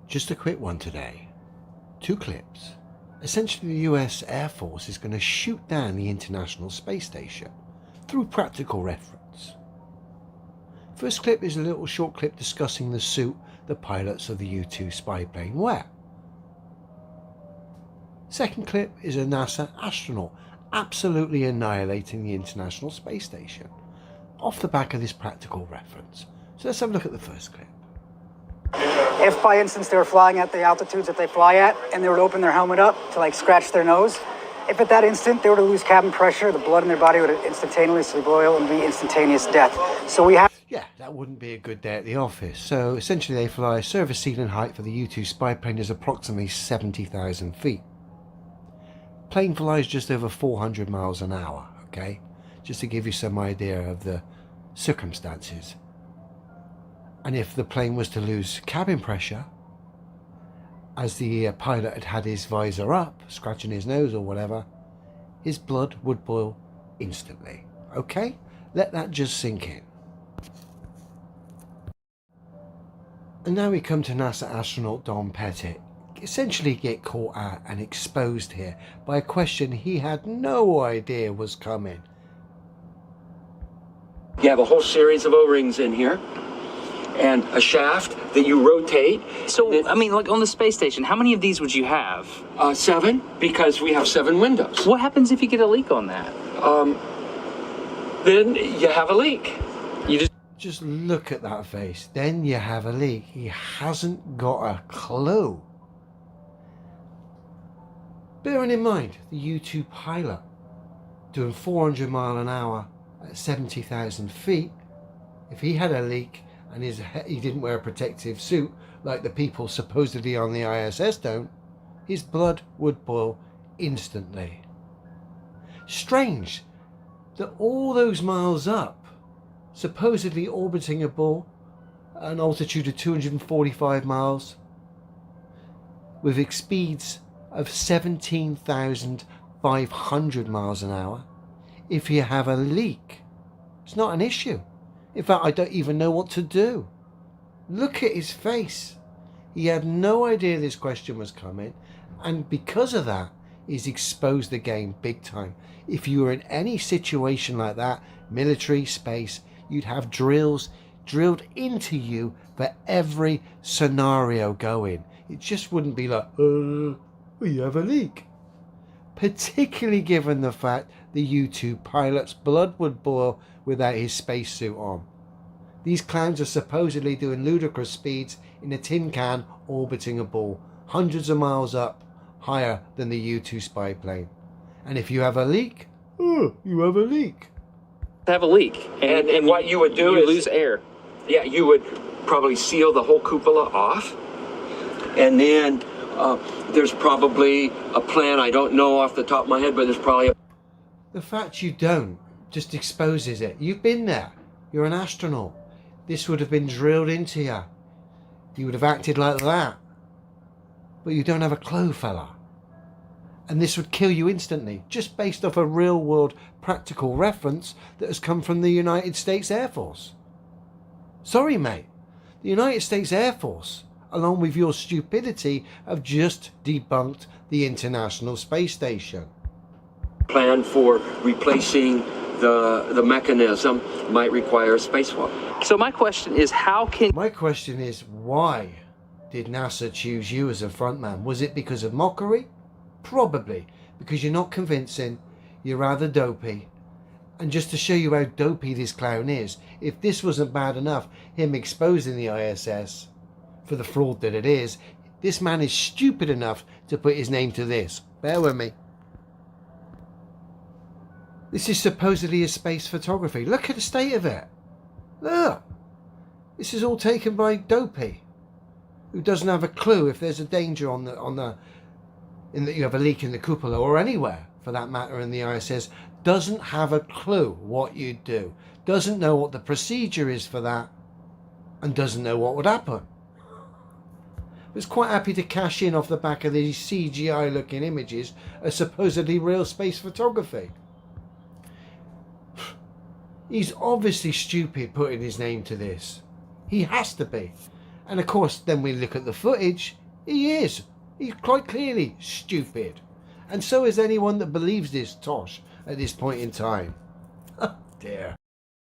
Just a quick one today. 2 clips. Essentially, the US Air Force is going to shoot down the International Space Station through practical reference. First clip is a little short clip discussing the suit the pilots of the U-2 spy plane wear. Second clip is a NASA astronaut absolutely annihilating the International Space Station off the back of this practical reference. So let's have a look at the first clip. If by instance they were flying at the altitudes that they fly at and they were to open their helmet up to like scratch their nose, if at that instant they were to lose cabin pressure, the blood in their body would instantaneously boil and be instantaneous death. So we have... Yeah, that wouldn't be a good day at the office. So essentially they fly. Service ceiling height for the U-2 spy plane is approximately 70,000 feet. Plane flies just over 400 miles an hour, okay? Just to give you some idea of the circumstances. And if the plane was to lose cabin pressure, as the pilot had had his visor up, scratching his nose or whatever, his blood would boil instantly. Okay? Let that just sink in. And now we come to NASA astronaut Don Pettit. Essentially get caught out and exposed here by a question he had no idea was coming. You have a whole series of O-rings in here and a shaft that you rotate. So, I mean, like on the space station, how many of these would you have? 7, because we have 7 windows. What happens if you get a leak on that? Then you have a leak. You just look at that face. Then you have a leak. He hasn't got a clue. Bearing in mind, the U-2 pilot doing 400 mile an hour at 70,000 feet, if he had a leak and he didn't wear a protective suit like the people supposedly on the ISS don't, his blood would boil instantly. Strange that all those miles up, supposedly orbiting a ball at an altitude of 245 miles, with speeds of 17,500 miles an hour, if you have a leak, it's not an issue. In fact, I don't even know what to do. Look at his face. He had no idea this question was coming, and because of that, he's exposed the game big time. If you were in any situation like that, military, space, you'd have drills drilled into you for every scenario going. It just wouldn't be like, we have a leak. Particularly given the fact the U-2 pilot's blood would boil without his spacesuit on. These clowns are supposedly doing ludicrous speeds in a tin can orbiting a ball, hundreds of miles up, higher than the U-2 spy plane. And if you have a leak, you have a leak. Have a leak, and what you would do is lose air. Yeah, you would probably seal the whole cupola off, and then there's probably a plan. I don't know off the top of my head, but there's probably The fact you don't just exposes it. You've been there. You're an astronaut. This would have been drilled into you. You would have acted like that. But you don't have a clue, fella. And this would kill you instantly, just based off a real-world practical reference that has come from the United States Air Force. Sorry, mate. The United States Air Force, along with your stupidity, have just debunked the International Space Station. plan for replacing the mechanism might require a spacewalk. So my question is, My question is, why did NASA choose you as a frontman? Was it because of mockery? Probably, because you're not convincing, you're rather dopey. And just to show you how dopey this clown is, if this wasn't bad enough, him exposing the ISS for the fraud that it is, this man is stupid enough to put his name to this. Bear with me. This is supposedly a space photography. Look at the state of it. Look. This is all taken by Dopey, who doesn't have a clue if there's a danger in that you have a leak in the cupola or anywhere for that matter in the ISS. Doesn't have a clue what you'd do. Doesn't know what the procedure is for that, and doesn't know what would happen. Was quite happy to cash in off the back of these CGI looking images as supposedly real space photography. He's obviously stupid putting his name to this. He has to be. And of course, then we look at the footage. He is. He's quite clearly stupid. And so is anyone that believes this tosh at this point in time. Oh dear.